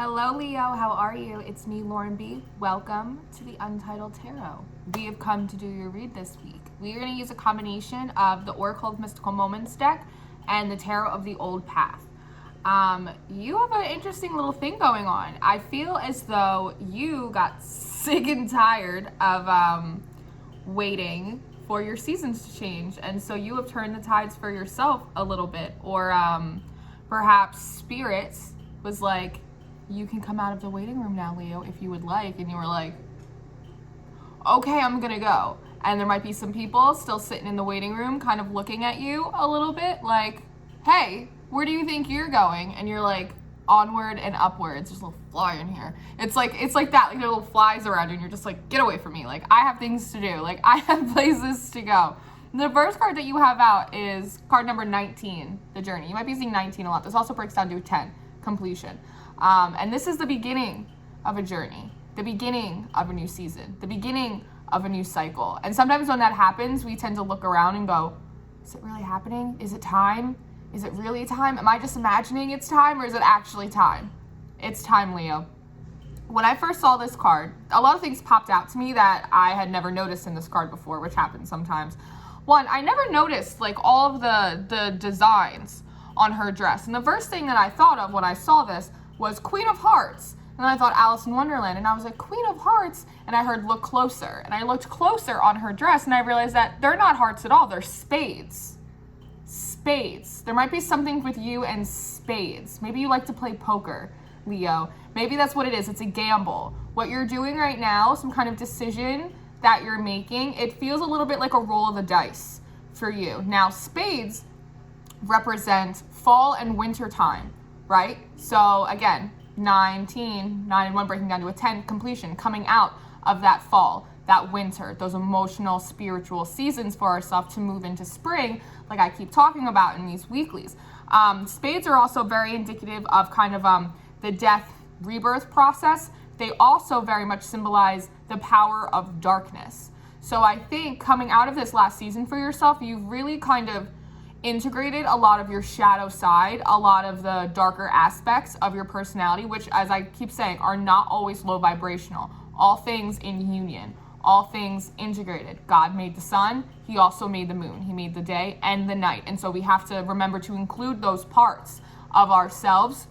Hello, Leo. How are you? It's me, Lauren B. Welcome to the Untitled Tarot. We have come to do your read this week. We are going to use a combination of the Oracle of Mystical Moments deck and the Tarot of the Old Path. You have an interesting little thing going on. I feel as though you got sick and tired of waiting for your seasons to change, and so you have turned the tides for yourself a little bit, or perhaps Spirit was like, you can come out of the waiting room now, Leo, if you would like. And you were like, okay, I'm gonna go. And there might be some people still sitting in the waiting room kind of looking at you a little bit like, hey, where do you think you're going? And you're like, onward and upwards. There's a little fly in here. It's like that, like there are little flies around you, and you're just like, get away from me. Like, I have things to do. Like, I have places to go. And the first card that you have out is card number 19, the journey. You might be seeing 19 a lot. This also breaks down to 10, completion. And this is the beginning of a journey, the beginning of a new season, the beginning of a new cycle. And sometimes when that happens, we tend to look around and go, is it really happening? Is it time? Is it really time? Am I just imagining it's time, or is it actually time? It's time, Leo. When I first saw this card, a lot of things popped out to me that I had never noticed in this card before, which happens sometimes. One, I never noticed like all of the designs on her dress. And the first thing that I thought of when I saw this was Queen of Hearts. And then I thought Alice in Wonderland, and I was like, Queen of Hearts, and I heard look closer. And I looked closer on her dress, and I realized that they're not hearts at all, they're spades. Spades. There might be something with you and spades. Maybe you like to play poker, Leo. Maybe that's what it is, it's a gamble. What you're doing right now, some kind of decision that you're making, it feels a little bit like a roll of the dice for you. Now, spades represent fall and winter time, right? So again, 9 and 1 breaking down to a 10, completion, coming out of that fall, that winter, those emotional, spiritual seasons for ourselves to move into spring, like I keep talking about in these weeklies. Spades are also very indicative of kind of the death rebirth process. They also very much symbolize the power of darkness. So I think coming out of this last season for yourself, you've really kind of integrated a lot of your shadow side, a lot of the darker aspects of your personality, which, as I keep saying, are not always low vibrational. All things in union, all things integrated. God made the sun, he also made the moon. He made the day and the night. And so we have to remember to include those parts of ourselves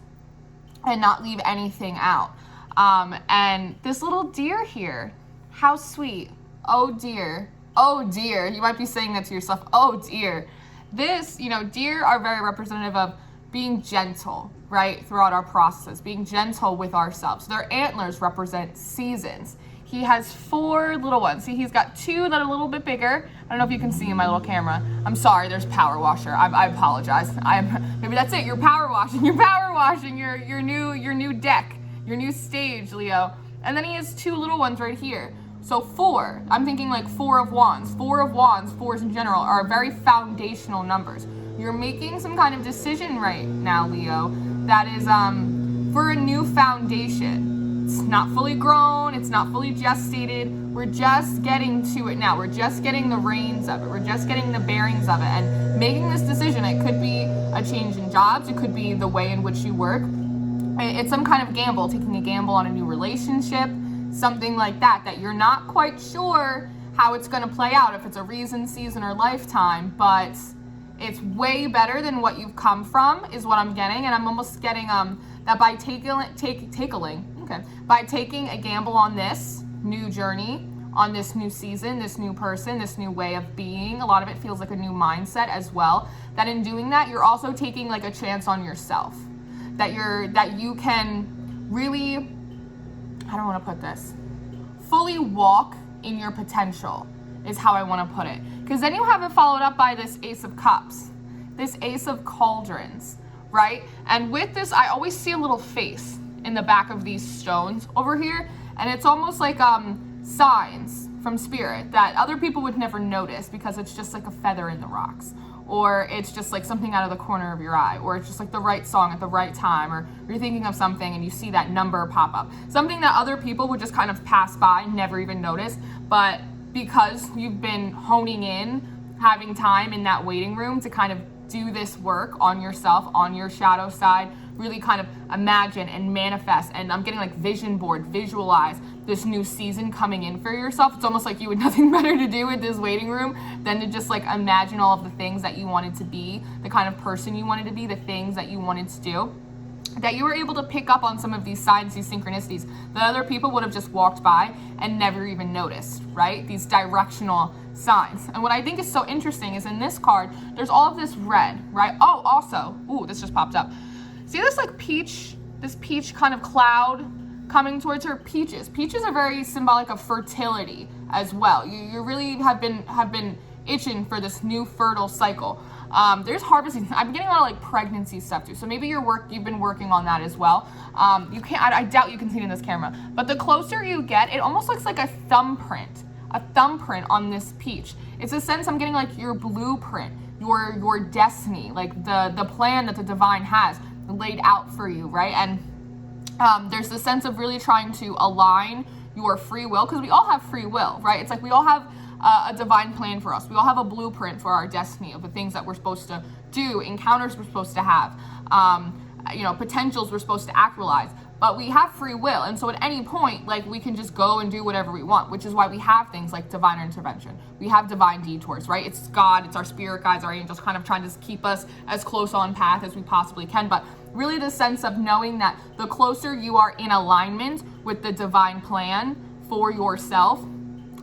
and not leave anything out. And this little deer here, how sweet. Oh dear, oh dear. You might be saying that to yourself, oh dear. This, deer are very representative of being gentle, right, throughout our processes, being gentle with ourselves. Their antlers represent seasons. He has 4 little ones. See, he's got 2 that are a little bit bigger. I don't know if you can see in my little camera. I'm sorry, there's power washer. I apologize. Maybe that's it. You're power washing. You're power washing your new deck, your new stage, Leo. And then he has 2 little ones right here. So 4, I'm thinking like 4 of Wands. 4 of Wands, 4s in general, are very foundational numbers. You're making some kind of decision right now, Leo, that is for a new foundation. It's not fully grown, it's not fully gestated. We're just getting to it now. We're just getting the reins of it. We're just getting the bearings of it. And making this decision, it could be a change in jobs. It could be the way in which you work. It's some kind of gamble, taking a gamble on a new relationship, something like that you're not quite sure how it's going to play out, if it's a reason, season, or lifetime, but it's way better than what you've come from, is what I'm getting. And I'm almost getting that by by taking a gamble on this new journey, on this new season, this new person, this new way of being, a lot of it feels like a new mindset as well, that in doing that, you're also taking like a chance on yourself, that you can really, how do I want to put this? Fully walk in your potential is how I want to put it. Because then you have it followed up by this Ace of Cups, this Ace of Cauldrons, right? And with this, I always see a little face in the back of these stones over here. And it's almost like signs from spirit that other people would never notice, because it's just like a feather in the rocks, or it's just like something out of the corner of your eye, or it's just like the right song at the right time, or you're thinking of something and you see that number pop up. Something that other people would just kind of pass by, never even notice, but because you've been honing in, having time in that waiting room to kind of do this work on yourself, on your shadow side, really kind of imagine and manifest. And I'm getting like vision board, visualize this new season coming in for yourself. It's almost like you had nothing better to do with this waiting room than to just like imagine all of the things that you wanted to be, the kind of person you wanted to be, the things that you wanted to do. That you were able to pick up on some of these signs, these synchronicities that other people would have just walked by and never even noticed, right? These directional signs. And what I think is so interesting is in this card, there's all of this red, right? Oh, also, ooh, this just popped up. See this like this peach kind of cloud coming towards her? Peaches. Peaches are very symbolic of fertility as well. You really have been itching for this new fertile cycle. There's harvesting. I'm getting a lot of like pregnancy stuff too. So maybe you've been working on that as well. I doubt you can see it in this camera, but the closer you get, it almost looks like a thumbprint on this peach. It's a sense I'm getting like your blueprint, your destiny, like the plan that the divine has laid out for you, right? And there's the sense of really trying to align your free will, because we all have free will, right? It's like we all have a divine plan for us. We all have a blueprint for our destiny of the things that we're supposed to do, encounters we're supposed to have, potentials we're supposed to actualize. But we have free will, and so at any point, like, we can just go and do whatever we want, which is why we have things like divine intervention. We have divine detours, right? It's God, it's our spirit guides, our angels kind of trying to keep us as close on path as we possibly can. But really the sense of knowing that the closer you are in alignment with the divine plan for yourself,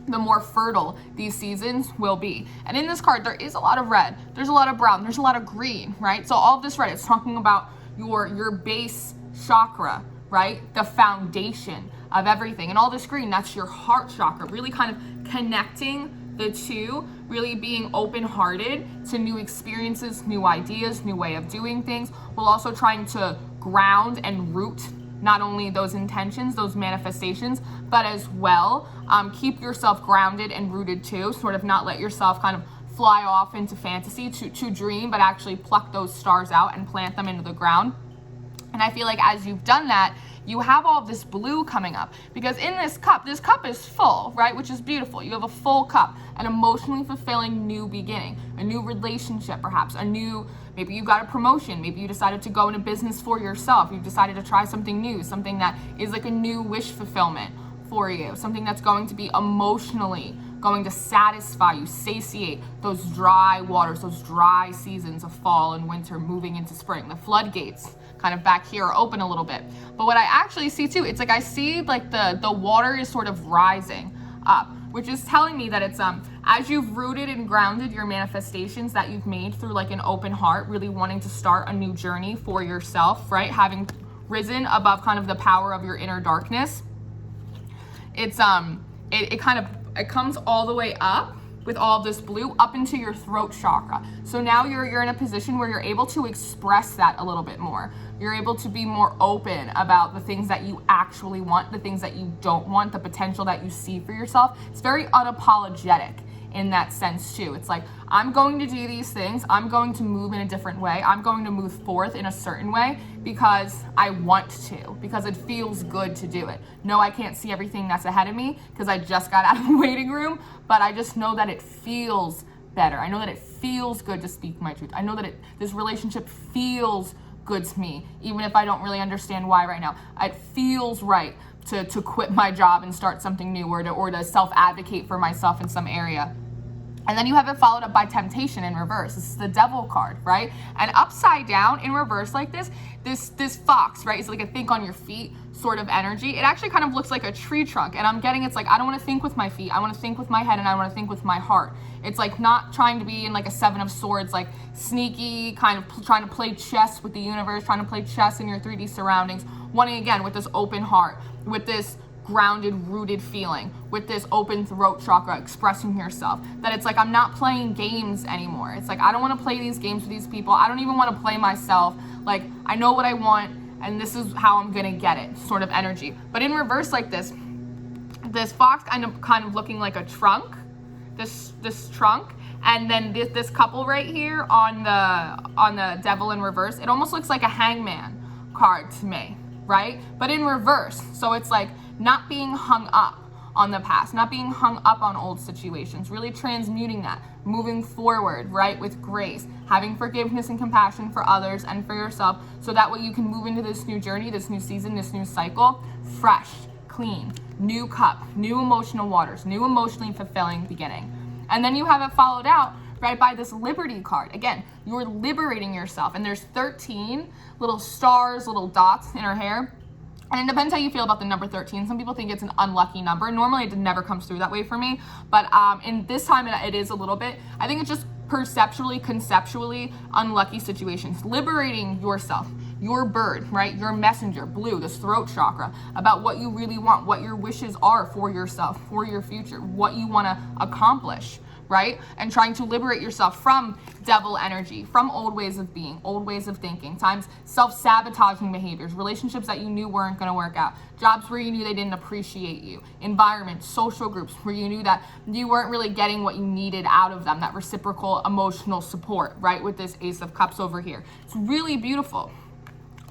the more fertile these seasons will be. And in this card, there is a lot of red, there's a lot of brown, there's a lot of green, right? So all of this red, it's talking about your base chakra, right? The foundation of everything. And all this green, that's your heart chakra, really kind of connecting the two, really being open-hearted to new experiences, new ideas, new way of doing things, while also trying to ground and root not only those intentions, those manifestations, but as well, keep yourself grounded and rooted too, sort of not let yourself kind of fly off into fantasy to dream, but actually pluck those stars out and plant them into the ground. And I feel like as you've done that, you have all of this blue coming up, because in this cup is full, right? Which is beautiful. You have a full cup, an emotionally fulfilling new beginning, a new relationship, perhaps maybe you got a promotion, maybe you decided to go into business for yourself, you've decided to try something new, something that is like a new wish fulfillment for you, something that's going to be emotionally going to satisfy you, satiate those dry waters, those dry seasons of fall and winter moving into spring. The floodgates kind of back here are open a little bit. But what I actually see too, it's like I see like the water is sort of rising up, which is telling me that it's as you've rooted and grounded your manifestations that you've made through like an open heart, really wanting to start a new journey for yourself, right? Having risen above kind of the power of your inner darkness. It's it comes all the way up with all of this blue up into your throat chakra. So now you're in a position where you're able to express that a little bit more. You're able to be more open about the things that you actually want, the things that you don't want, the potential that you see for yourself. It's very unapologetic in that sense too. It's like, I'm going to do these things. I'm going to move in a different way. I'm going to move forth in a certain way because I want to, because it feels good to do it. No, I can't see everything that's ahead of me because I just got out of the waiting room, but I just know that it feels better. I know that it feels good to speak my truth. I know that this relationship feels good to me, even if I don't really understand why right now. It feels right to quit my job and start something new, or to self-advocate for myself in some area. And then you have it followed up by temptation in reverse. This is the devil card, right? And upside down in reverse like this fox, right? It's like a think on your feet sort of energy. It actually kind of looks like a tree trunk. And I'm getting, it's like, I don't want to think with my feet. I want to think with my head, and I want to think with my heart. It's like not trying to be in like a Seven of Swords, like sneaky, kind of trying to play chess with the universe, trying to play chess in your 3D surroundings, wanting again with this open heart, with this grounded, rooted feeling, with this open throat chakra, expressing yourself, that it's like, I'm not playing games anymore. It's like, I don't want to play these games with these people. I don't even want to play myself. Like, I know what I want, and this is how I'm gonna get it, sort of energy. But in reverse like this fox kind of looking like a trunk, this trunk, and then this couple right here on the devil in reverse, it almost looks like a hangman card to me, right? But in reverse. So it's like not being hung up on the past, not being hung up on old situations, really transmuting that, moving forward, right, with grace, having forgiveness and compassion for others and for yourself, so that way you can move into this new journey, this new season, this new cycle, fresh, clean, new cup, new emotional waters, new emotionally fulfilling beginning. And then you have it followed out, right, by this Liberty card. Again, you're liberating yourself, and there's 13 little stars, little dots in her hair. And it depends how you feel about the number 13. Some people think it's an unlucky number. Normally, it never comes through that way for me. But in this time, it is a little bit. I think it's just perceptually, conceptually unlucky situations. Liberating yourself, your bird, right? Your messenger, blue, this throat chakra, about what you really want, what your wishes are for yourself, for your future, what you want to accomplish, right? And trying to liberate yourself from devil energy, from old ways of being, old ways of thinking, times self-sabotaging behaviors, relationships that you knew weren't going to work out, jobs where you knew they didn't appreciate you, environments, social groups where you knew that you weren't really getting what you needed out of them, that reciprocal emotional support, right? With this Ace of Cups over here. It's really beautiful.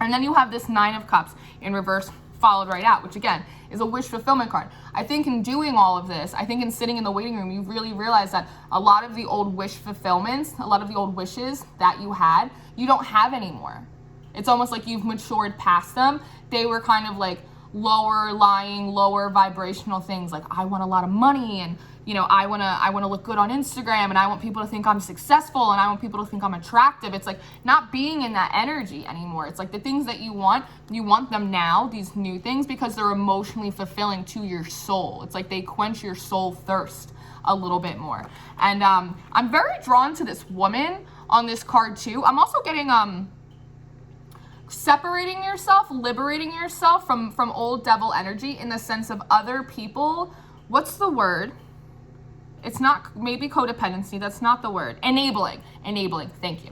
And then you have this Nine of Cups in reverse, followed right out, which again is a wish fulfillment card. I think in doing all of this, I think in sitting in the waiting room, you really realize that a lot of the old wish fulfillments, a lot of the old wishes that you had, you don't have anymore. It's almost like you've matured past them. They were kind of like lower lying, lower vibrational things, like I want a lot of money, and I want to look good on Instagram, and I want people to think I'm successful, and I want people to think I'm attractive. It's like not being in that energy anymore. It's like the things that you want them now, these new things, because they're emotionally fulfilling to your soul. It's like they quench your soul thirst a little bit more. And I'm very drawn to this woman on this card too. I'm also getting separating yourself, liberating yourself from old devil energy in the sense of other people. What's the word? It's not, maybe codependency, that's not the word. Enabling, thank you.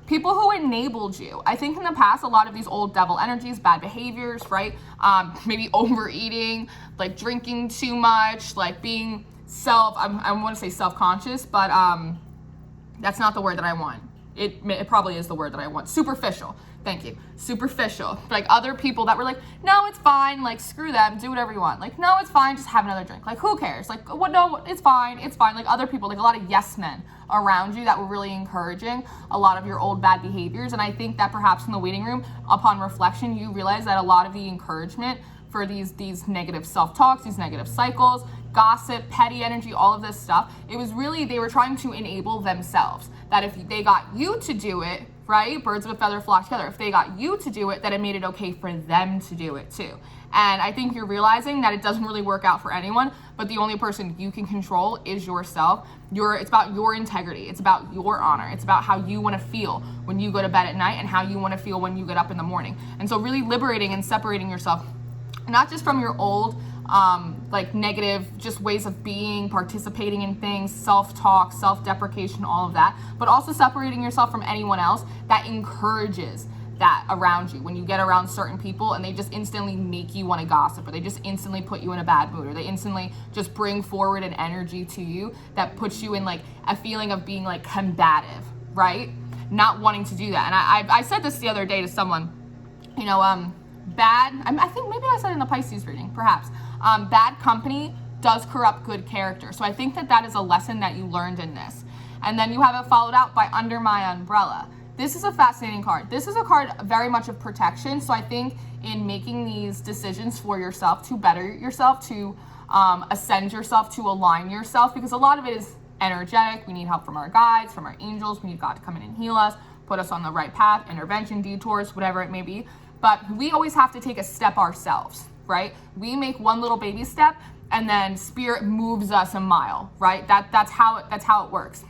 People who enabled you. I think in the past, a lot of these old devil energies, bad behaviors, right? Maybe overeating, like drinking too much, like being I want to say self-conscious, but that's not the word that I want. It probably is the word that I want. Superficial. Thank you. Superficial. Like other people that were like, no, it's fine. Like, screw them. Do whatever you want. Like, no, it's fine. Just have another drink. Like, who cares? Like, what? No, it's fine. It's fine. Like other people, like a lot of yes men around you that were really encouraging a lot of your old bad behaviors. And I think that perhaps in the waiting room, upon reflection, you realize that a lot of the encouragement for these negative self-talks, these negative cycles, gossip, petty energy, all of this stuff, it was really, they were trying to enable themselves. That if they got you to do it, right? Birds of a feather flock together. If they got you to do it, then it made it okay for them to do it too. And I think you're realizing that it doesn't really work out for anyone, but the only person you can control is yourself. It's about your integrity. It's about your honor. It's about how you want to feel when you go to bed at night and how you want to feel when you get up in the morning. And so really liberating and separating yourself, not just from your old like negative just ways of being, participating in things, self-talk, self-deprecation, all of that, but also separating yourself from anyone else that encourages that around you. When you get around certain people and they just instantly make you want to gossip, or they just instantly put you in a bad mood, or they instantly just bring forward an energy to you that puts you in like a feeling of being like combative, right? Not wanting to do that. And I said this the other day to someone, I think maybe I said it in the Pisces reading, perhaps. Bad company does corrupt good character. So I think that is a lesson that you learned in this. And then you have it followed out by Under My Umbrella. This is a fascinating card. This is a card very much of protection. So I think in making these decisions for yourself, to better yourself, to ascend yourself, to align yourself, because a lot of it is energetic. We need help from our guides, from our angels. We need God to come in and heal us, put us on the right path, intervention, detours, whatever it may be. But we always have to take a step ourselves, right? We make one little baby step and then spirit moves us a mile, right? That's how it works.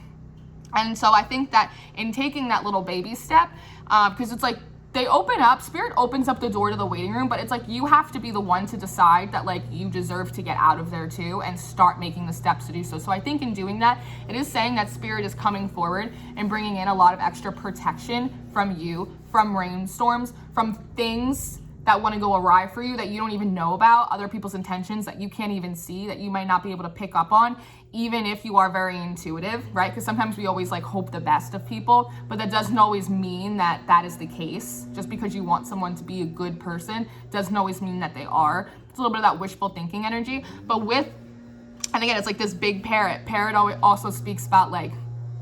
And so I think that in taking that little baby step, because it's like they open up, spirit opens up the door to the waiting room, but it's like you have to be the one to decide that like you deserve to get out of there too and start making the steps to do so. So I think in doing that, it is saying that spirit is coming forward and bringing in a lot of extra protection from you, from rainstorms, from things that want to go awry for you, that you don't even know about, other people's intentions that you can't even see, that you might not be able to pick up on, even if you are very intuitive, right? Because sometimes we always like hope the best of people, but that doesn't always mean that that is the case. Just because you want someone to be a good person doesn't always mean that they are. It's a little bit of that wishful thinking energy. But with, and again, it's like this big parrot. Parrot also speaks about like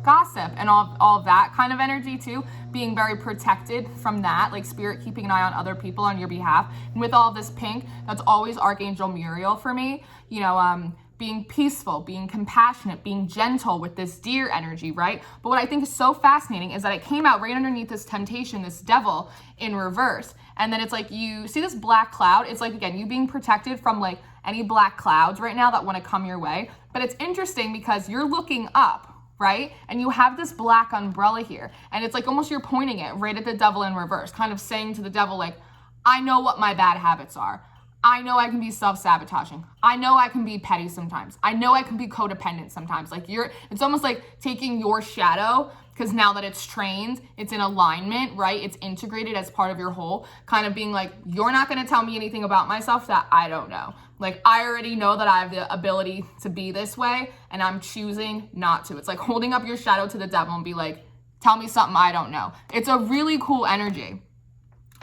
gossip and all of that kind of energy too, being very protected from that, like spirit keeping an eye on other people on your behalf. And with all this pink, that's always Archangel Muriel for me, you know, being peaceful, being compassionate, being gentle with this deer energy, right? But what I think is so fascinating is that it came out right underneath this temptation, this devil in reverse. And then it's like, you see this black cloud. It's like, again, you being protected from like any black clouds right now that want to come your way. But it's interesting because you're looking up, right? And you have this black umbrella here. And it's like almost you're pointing it right at the devil in reverse, kind of saying to the devil, like, I know what my bad habits are. I know I can be self-sabotaging. I know I can be petty sometimes. I know I can be codependent sometimes. Like it's almost like taking your shadow, because now that it's trained, it's in alignment, right? It's integrated as part of your whole, kind of being like, you're not going to tell me anything about myself that I don't know. Like, I already know that I have the ability to be this way, and I'm choosing not to. It's like holding up your shadow to the devil and be like, tell me something I don't know. It's a really cool energy.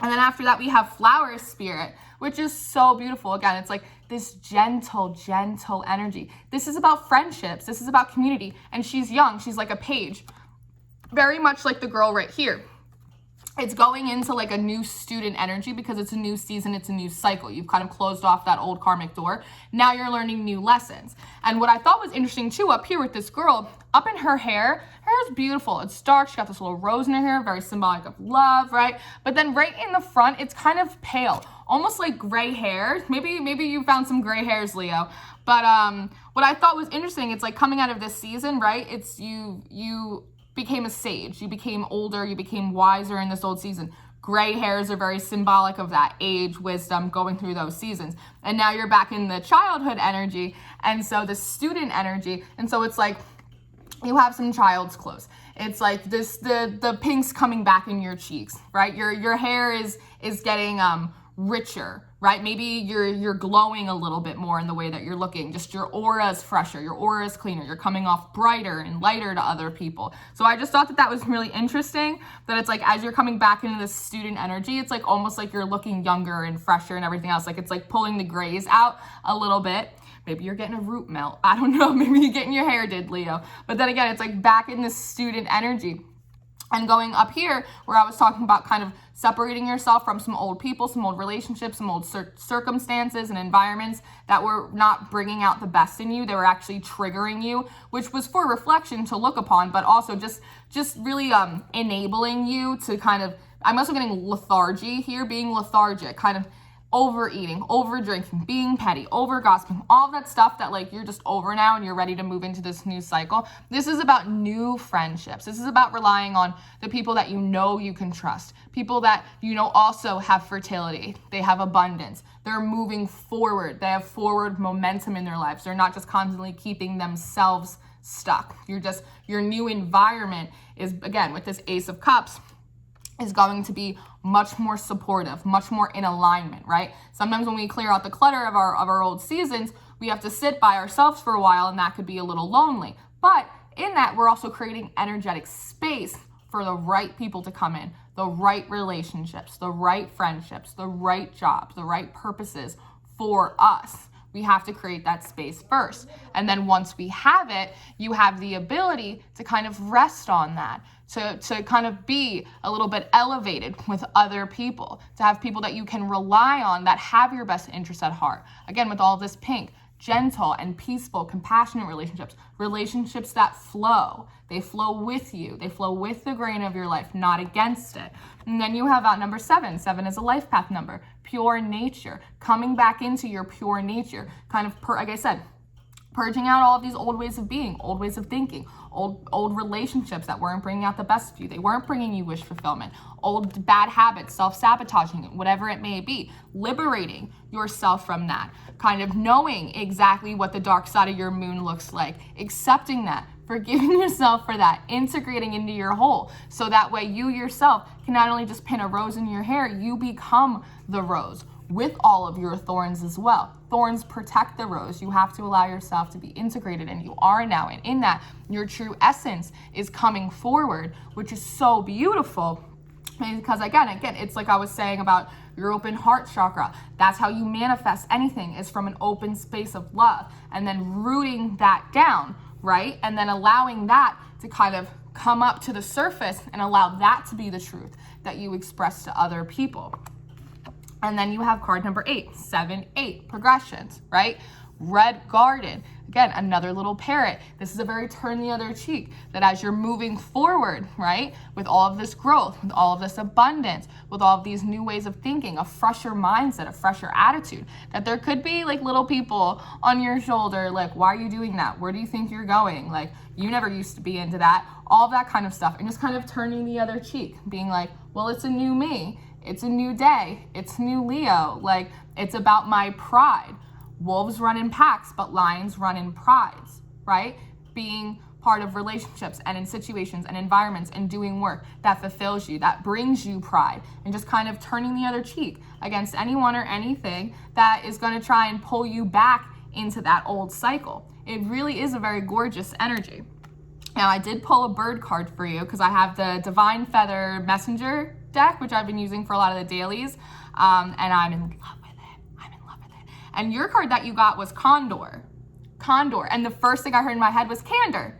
And then after that, we have flower spirit, which is so beautiful. Again, it's like this gentle energy. This is about friendships. This is about community. And she's young. She's like a page. Very much like the girl right here. It's going into like a new student energy because it's a new season, it's a new cycle. You've kind of closed off that old karmic door. Now you're learning new lessons. And what I thought was interesting too, up here with this girl, up in her hair is beautiful. It's dark, she got this little rose in her hair, very symbolic of love, right? But then right in the front, it's kind of pale, almost like gray hair. Maybe you found some gray hairs, Leo. But what I thought was interesting, it's like coming out of this season, right? It's you became a sage, you became older, you became wiser in this old season. Gray hairs are very symbolic of that age, wisdom, going through those seasons. And now you're back in the childhood energy, and so the student energy. And so it's like you have some child's clothes. It's like this, the pink's coming back in your cheeks, right? Your hair is getting richer, right? Maybe you're glowing a little bit more in the way that you're looking. Just your aura is fresher, your aura is cleaner, you're coming off brighter and lighter to other people. So I just thought that was really interesting, that it's like as you're coming back into this student energy, it's like almost like you're looking younger and fresher and everything else. Like it's like pulling the grays out a little bit. Maybe you're getting a root melt. I don't know. Maybe you're getting your hair did, Leo. But then again, it's like back in this student energy. And going up here, where I was talking about kind of separating yourself from some old people, some old relationships, some old circumstances and environments that were not bringing out the best in you. They were actually triggering you, which was for reflection to look upon, but also just really enabling you to kind of, I'm also getting lethargy here, being lethargic, kind of overeating, over drinking, being petty, over gossiping, all that stuff that like you're just over now and you're ready to move into this new cycle. This is about new friendships. This is about relying on the people that you know you can trust, people that you know also have fertility, they have abundance, they're moving forward, they have forward momentum in their lives. They're not just constantly keeping themselves stuck. Your new environment is, again, with this Ace of Cups, is going to be much more supportive, much more in alignment, right? Sometimes when we clear out the clutter of our old seasons, we have to sit by ourselves for a while, and that could be a little lonely. But in that, we're also creating energetic space for the right people to come in, the right relationships, the right friendships, the right jobs, the right purposes for us. We have to create that space first. And then once we have it, you have the ability to kind of rest on that, to kind of be a little bit elevated with other people, to have people that you can rely on that have your best interests at heart. Again, with all this pink, gentle and peaceful, compassionate relationships that flow. They flow with you. They flow with the grain of your life, not against it. And then you have out number 7. 7 is a life path number. Pure nature. Coming back into your pure nature. Kind of, like I said, purging out all of these old ways of being, old ways of thinking, old relationships that weren't bringing out the best of you. They weren't bringing you wish fulfillment. Old bad habits, self-sabotaging, whatever it may be. Liberating yourself from that. Kind of knowing exactly what the dark side of your moon looks like. Accepting that. forgiving yourself for that, integrating into your whole. So that way you yourself can not only just pin a rose in your hair, you become the rose with all of your thorns as well. Thorns protect the rose. You have to allow yourself to be integrated, and you are now. And in that, your true essence is coming forward, which is so beautiful. Because again, it's like I was saying about your open heart chakra. That's how you manifest anything, is from an open space of love, and then rooting that down, right? And then allowing that to kind of come up to the surface and allow that to be the truth that you express to other people. And then you have card number 8, 7, 8, progressions, right? Red garden, again, another little parrot. This is a very turn the other cheek, that as you're moving forward, right, with all of this growth, with all of this abundance, with all of these new ways of thinking, a fresher mindset, a fresher attitude, that there could be like little people on your shoulder, like, why are you doing that? Where do you think you're going? Like, you never used to be into that, all of that kind of stuff. And just kind of turning the other cheek, being like, well, it's a new me. It's a new day. It's new Leo. Like, it's about my pride. Wolves run in packs, but lions run in prides, right? Being part of relationships and in situations and environments and doing work that fulfills you, that brings you pride, and just kind of turning the other cheek against anyone or anything that is going to try and pull you back into that old cycle. It really is a very gorgeous energy. Now, I did pull a bird card for you because I have the Divine Feather Messenger deck, which I've been using for a lot of the dailies, and I'm in love with it. And your card that you got was Condor. And the first thing I heard in my head was Candor,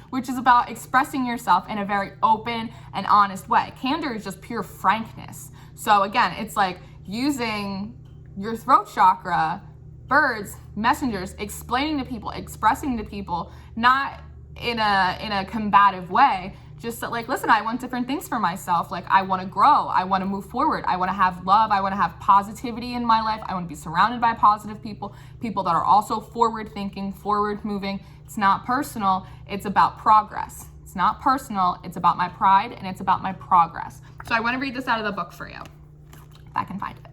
which is about expressing yourself in a very open and honest way. Candor is just pure frankness. So again, it's like using your throat chakra, birds, messengers, explaining to people, expressing to people, not in a combative way, just that, like, listen, I want different things for myself. Like, I want to grow. I want to move forward. I want to have love. I want to have positivity in my life. I want to be surrounded by positive people that are also forward thinking, forward moving. It's not personal. It's about progress. It's not personal. It's about my pride, and it's about my progress. So I want to read this out of the book for you, if I can find it.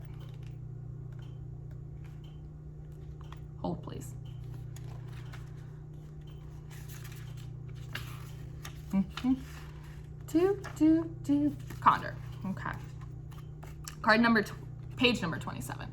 Hold, please. Condor. Okay. Page number 27.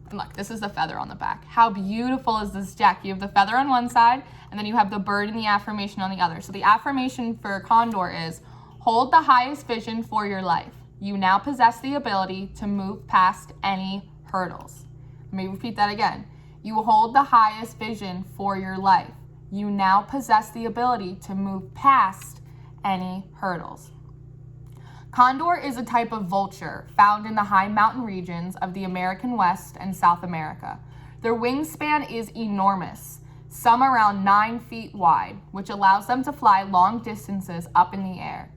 And look, this is the feather on the back. How beautiful is this deck? You have the feather on one side, and then you have the bird and the affirmation on the other. So the affirmation for Condor is, hold the highest vision for your life. You now possess the ability to move past any hurdles. Let me repeat that again. You hold the highest vision for your life. You now possess the ability to move past any hurdles. Condor is a type of vulture found in the high mountain regions of the American West and South America. Their wingspan is enormous, some around 9 feet wide, which allows them to fly long distances up in the air.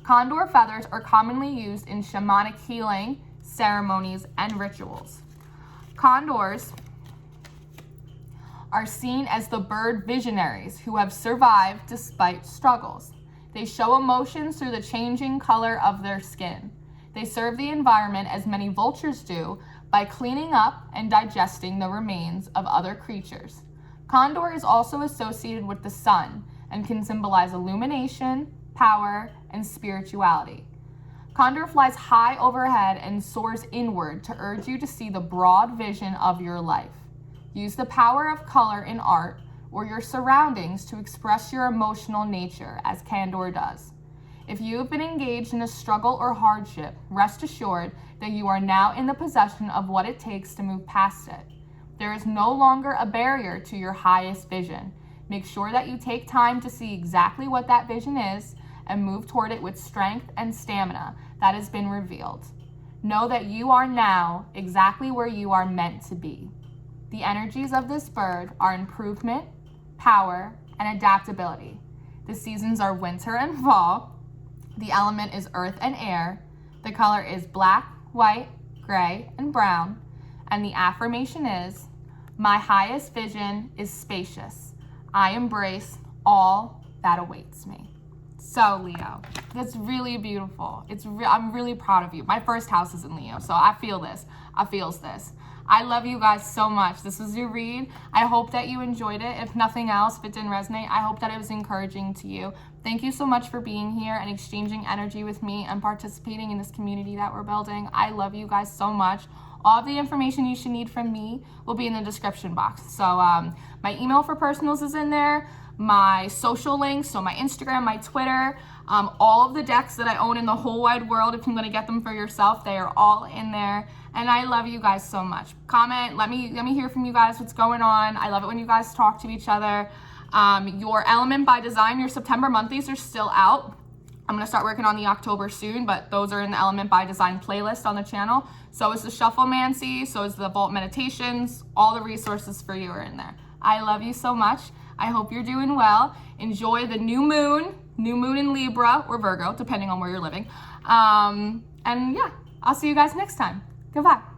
Condor feathers are commonly used in shamanic healing, ceremonies, and rituals. Condors are seen as the bird visionaries who have survived despite struggles. They show emotions through the changing color of their skin. They serve the environment as many vultures do by cleaning up and digesting the remains of other creatures. Condor is also associated with the sun and can symbolize illumination, power, and spirituality. Condor flies high overhead and soars inward to urge you to see the broad vision of your life. Use the power of color in art or your surroundings to express your emotional nature, as Candor does. If you have been engaged in a struggle or hardship, rest assured that you are now in the possession of what it takes to move past it. There is no longer a barrier to your highest vision. Make sure that you take time to see exactly what that vision is and move toward it with strength and stamina that has been revealed. Know that you are now exactly where you are meant to be. The energies of this bird are improvement, power, and adaptability. The seasons are winter and fall. The element is earth and air. The color is black, white, gray, and brown. And the affirmation is, my highest vision is spacious. I embrace all that awaits me. So Leo, that's really beautiful. I'm really proud of you. My first house is in Leo, so I feel this. I feels this. I love you guys so much. This was your read. I hope that you enjoyed it. If nothing else, if it didn't resonate, I hope that it was encouraging to you. Thank you so much for being here and exchanging energy with me and participating in this community that we're building. I love you guys so much. All of the information you should need from me will be in the description box. So my email for personals is in there, my social links, so my Instagram, my Twitter, all of the decks that I own in the whole wide world, if you want to get them for yourself, they are all in there. And I love you guys so much. Comment, let me hear from you guys what's going on. I love it when you guys talk to each other. Your Element by Design, your September monthlies are still out. I'm going to start working on the October soon, but those are in the Element by Design playlist on the channel. So is the Shufflemancy, so is the Vault Meditations. All the resources for you are in there. I love you so much. I hope you're doing well. Enjoy the new moon in Libra or Virgo, depending on where you're living. And yeah, I'll see you guys next time. Goodbye.